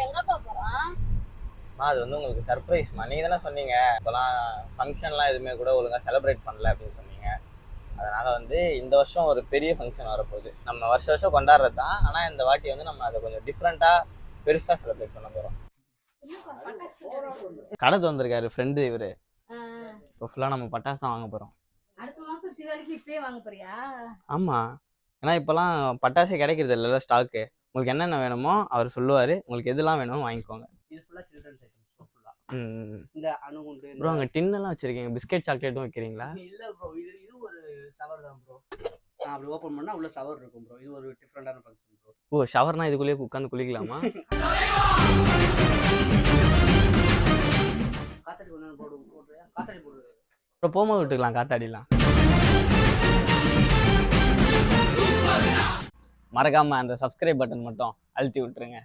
எங்கப்பா போறோம்? அது வந்து உங்களுக்கு சர்ப்ரைஸ்மா. நீங்க தானே சொன்னீங்க இப்போலாம் ஃபங்க்ஷன்லாம் எதுவுமே கூட ஒழுங்கா செலிப்ரேட் பண்ணல அப்படின்னு சொன்னீங்க. அதனால வந்து இந்த வருஷம் ஒரு பெரிய ஃபங்க்ஷன் வரப்போகுது. நம்ம வருஷம் வருஷம் கொண்டாடுறது தான். ஆனால் இந்த வாட்டி வந்து நம்ம அதை கொஞ்சம் டிஃப்ரெண்ட்டாக பெருசாக செலிப்ரேட் பண்ண போகிறோம். கடை வந்திருக்காரு ஃப்ரெண்டு இவரு. இப்போ ஃபுல்லாக நம்ம பட்டாசு தான் வாங்க போகிறோம். அடுத்த மாசம் தீபாவளிக்கு இப்பயே வாங்க போறியா? ஆமாம், ஏன்னா இப்போலாம் பட்டாசே கிடைக்கிறது இல்லைல்ல ஸ்டாக்கு. உங்களுக்கு என்னென்ன வேணுமோ அவர் சொல்லுவார். உங்களுக்கு எதெல்லாம் வேணுமோ வாங்கிக்கோங்க. இது ஃபுல்லாக சில்ட்ரன்ஸ் ஐட்டம்ஸ் ஃபுல்லாக. ம். இந்த அணுகுண்டு ப்ரோ அங்கே டின்னெல்லாம் வச்சுருக்கீங்க. பிஸ்கெட் சாக்லேட்டும் வைக்கிறீங்களா? இல்லை ப்ரோ, இது ஒரு சவர் தான் ப்ரோ. நான் அப்படி ஓப்பன் பண்ணால் உள்ள சவர் இருக்கும் ப்ரோ. இது ஒரு டிஃப்ரெண்டான ஃபங்க்ஷன் ப்ரோ. ஓ, ஷவர்னா இதுக்குள்ளேயே உட்காந்து குளிக்கலாமா? காத்தாடி ஒன்று போடுறியா? காத்தாடி போடுறது அப்புறம் போகும்போது விட்டுக்கலாம், காத்தாடிலாம். மறக்காம அந்த சப்ஸ்கிரைப் பட்டன் மட்டும் அழுத்தி விட்டுருங்க.